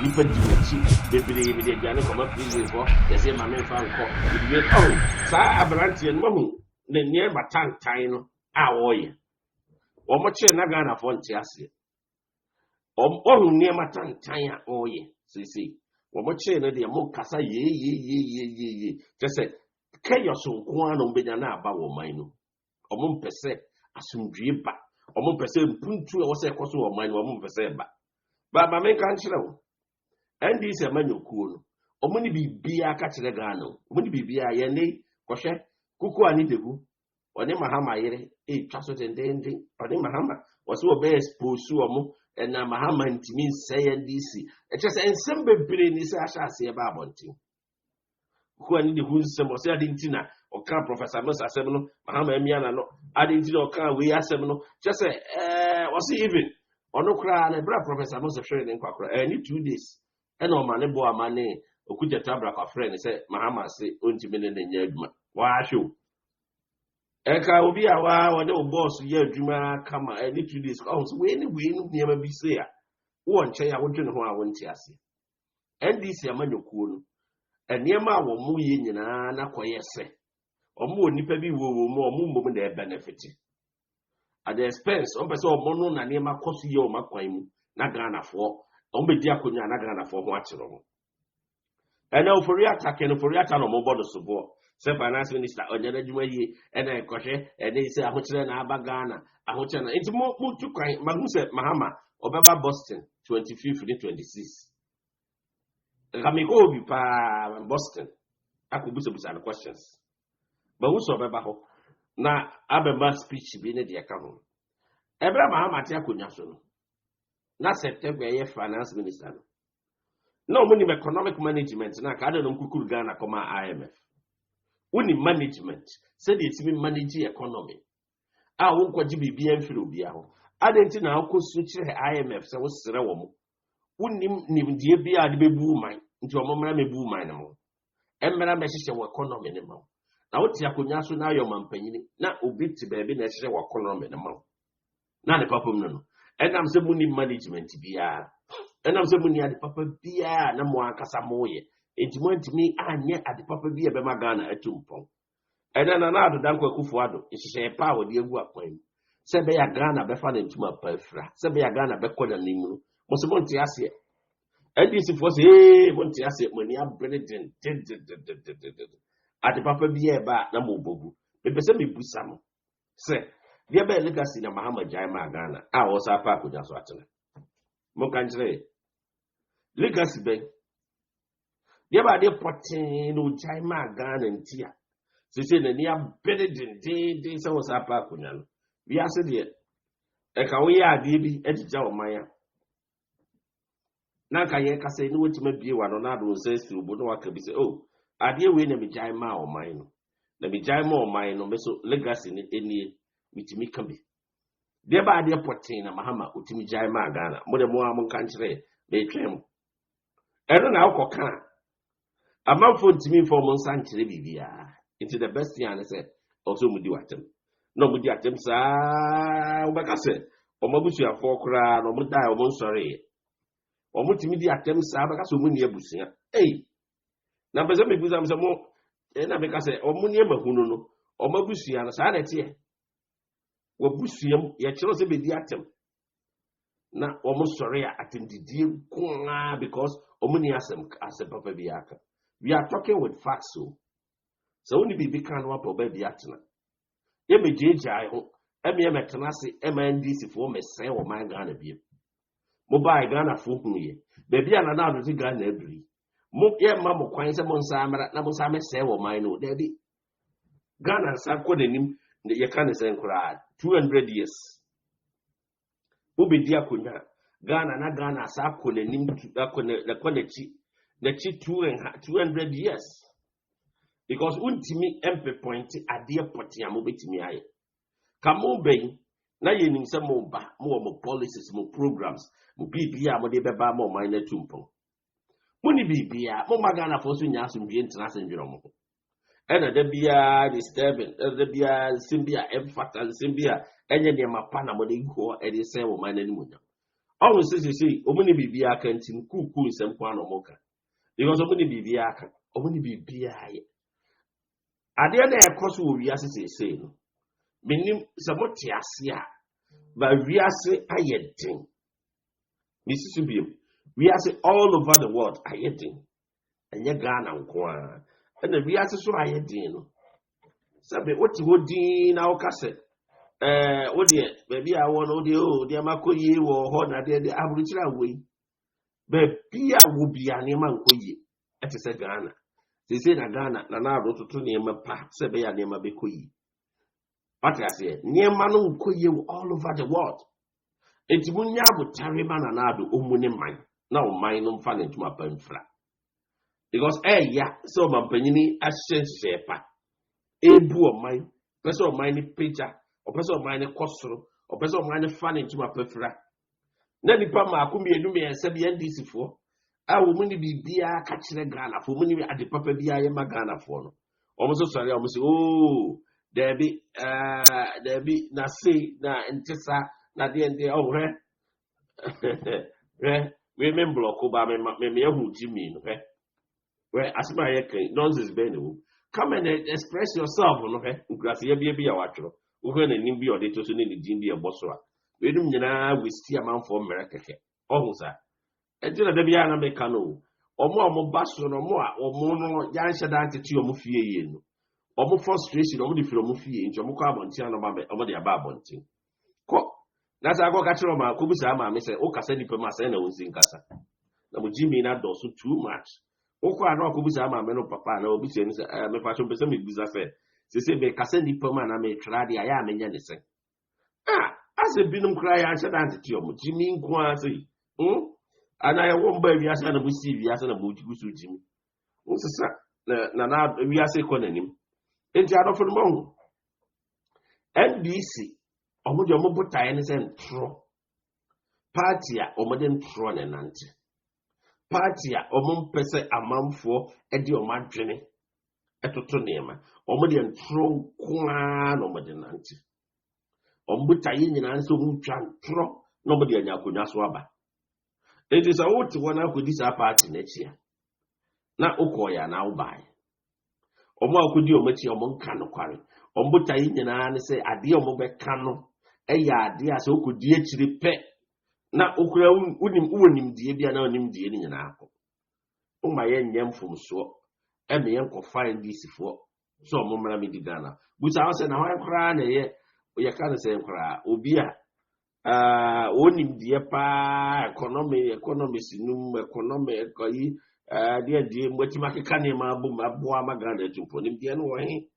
nipa diwchi bebre me de aduane koma prison for yesi ma me fa nko we sa abrante no mahu ne nie matantan no a woye omo che na Ghana fo nte ase ohu nie matantan a woye sisi omo che no de mo kasa ye just kayo so nko ano benya na aba wo man no omo mpese asumdwe ba omo mpese mpuntu e wo se koso wo man no omo mpese ba ma me kan kire wo NDC amanyokuo no omo ni bibia ka kire Ghana omo ni bibia ye ne kohwe kuku ani debu oni Mahama yere twaso tendende oni Mahama wose obe expose omo na Mahama ntimi nsɛ NDC kyerɛ sɛ nsɛm bebre ni sɛ ahyase ba abonten kuku ani debu nsɛm wose ade ntina oka Professor Musa asɛm no Mahama emiana no ade ntina oka we asɛm no kyerɛ sɛ wose even ono kra na bra Professor Musa hwere ne nkwakra ni 2 days ɛna ɔmane bo amane okuja tabra kwa friend sɛ Mahama se ontimi ne nya adwuma wa ahwo eka obi awa wode o boss ye adwuma kama ni 2 days so we ni niam bi se a wo nche ya wodwe ne ho a wonti ase NDC amanyokuo no eniam a wo mu ye nyina na koye se omo onipa bi wo mu omo mbom na e benefit at the expense on person omo no na niam akoso ye o makwan mu na Ghana fo omo be di akonya na Ghana fo ho akere ho ena ofori atake no ofori ata no mo bodo so bo se finance minister onyere adwuma yi ena ekohwe ena ise ahokere na aba Ghana ahokere na enti mo tukwan magu se Mahama obeba Boston 25 to 26 Ramiko bi pa Boston akubusa the questions but who so obeba ho na abeba speech bi ne de ka ho ebra Mahama ate akonya so no na September ye finance minister no no money economic management na ka no kukuru Ghana koma IMF woni management said it's me manage economy wo kwaji bibia mfiri obia ho adenti na akosu kire IMF se wo sere wo mo woni nimdie bia de bebu man nti o momra mebu man no emmera be hyehyɛ wo economy ne ma na wo ti akonya so na ayo mampanyini na obi ti baabi na hyehyɛ wo economy ne ma na ne papam no enam se muni management bia enam se muni ade papa bia na mo akasa moye ntimi anye ade papa bia be magana atumpon ena na ado dan kwakufu ado hyehyɛ pa wo de egu akwan se be ya Ghana be fa na ntuma pa fra se be ya Ghana be kɔ na nimu mo se monti ase NDC fo se monti ase mani abrede den ade papa bia ba na mo bobu be se me busa mo se dia be legacy na Mahama Jaima Ghana a wo sa pa akonya so atene mo kan kire legacy be dia ba de potin no Jaima Ghana ntia se na ni abede den se wo sa pa akonya no wi ase de e ka wo ya ade bi ejija o manya na ka ye ka se ni wotima bie wa no na do se si obo no waka bi se ade we na me Jaima o man no na me Jaima o man no me so legacy ni enie mitimi kambi de ba de potin na Mahama utimi Jaima Ghana mo de mo am kan kire be twem eno na akoka amamfo ntimi fo mo nsan kire bibia into the best thing and say also mudi watem no mudi atem sa ubaka se o mabusu afo kra no mo dai o mo nsore o mo timi di atem sa baka so mo ni abusia na beze me buza me mo na beka se o mo ni mahunu no o mabusu ya sa na tie wabusuam ya kiro se be di atem na o mo sore ya atendidie kwa because o mo ni asem papa bi aka we are talking with facts so only be kan wa po ba bi atena e me jeje ho e me metena se e ma NDC fo me se wo man Ghana bi mo ba Ghana fo huye be bia na do ti Ghana aduri mo ye ma mo kwan se mo nsa amara na mo nsa me se wo man no da bi Ghana sa ko nanim ye kan se nkura 200 years obi di akonya Ghana sa ko nanim akonachi na chi 200 years because untimi empe point ade potia mo betimi aye kamo ben na ye nim se mo ba mo policies mo programs mo bibia mo de beba mo man na tumpo mo ni bibia mo magana fo so nya asomdwe ntina asendwero mo ena da bia disturbing da bia simbia emfata simbia enye ne mapa na mo de go e de se wo man na ni mo nya always say omuni bibia kan tin kuku nsem kwa no moka because omuni bibia kan omuni bibia ye ade na ekoso wo wiase say no menim samote ase a ba wiase ayedin misisu biem wiase all over the world ayedin enye Ghana nko a na wiase so ayedin no sabe woti wodin na okase wodi baby a won wodi o di amakoyi wo ho na de aburuchira we baby a wo bia ne ma nkoyi ete se Ghana se na Ghana na ado tutu ne ma pa se be ya ne ma be koyi pata se ne ma no nkoyi all over the world enti munya abutare ma na ado omune man na o man no mfa ne ntuma pa mfra because ya so ma panyini ahye shepa ebu o man pese o man ni picture opese o man ni kosoro opese o man ni fa ne ntuma pa mfra na nipa ma akomienu me ense bi NDC fo a wo mu ni bibia ka kire Ghana fo mu ni ade papa bia ye ma Ghana fo no o mo so sori o mo se oh debi na sei na ntesa na de ende o re we men block ba me hu Jimmy no we asima ye kan nonsense be no come and express yourself no nkrasi ye bia ya watro wo hwe na nim bi ode to so ne din bi e boso a we dum nyina we sti amanfo mmere keke ohun sa ejina da bia na me kanu omo baso no mo a omo no ya nhye da ntete omo fie ye no omo frustration omo di firo omo fie nti omo kwa abontia no ma be omo de aba abontin ko na sa go ka chiro ma ko bisa ma me se o kasa ni pe ma se na wonsin kasa na mo Jimmy na do so too much o kwa na ko bisa ma me no papa na obi se ni se me fa cho pese me bisa se be kasa ni pe ma na me tra de aya me nya ne se ase binum kra ya nhye da ntete omo Jimmy nko ase ana ya wo mba wiase na busi wiase na busu Jimmy nsesa na wiase ko nanim enti adofo no NDC omo de omo botae ne se ntro party a omo de ntro ne nante party a omo mpese amamfo e de omo adwene etoto nema omo de ntro kwa no omo de nante omo botae nyina nso omo twa ntro no omo de anyakonya so aba it is a wote wana akodi sa party na chia na ukoya na ubai omo akodi omachi omo nka no kware omo botae nyina ne se ade omo be ka no eya ade ase okodi akiri pe na okura unim die bia na onim die ni nyina akọ uma ye nyemfum so eme ye nkọfa NDC fo so omo mra me di Ghana busa ase na ho kra na ye ka ne se nkra obi a onim die pa economy sinum economy koyi die mwetima keka ne ma bu ma Ghana tumpo nim die no wo he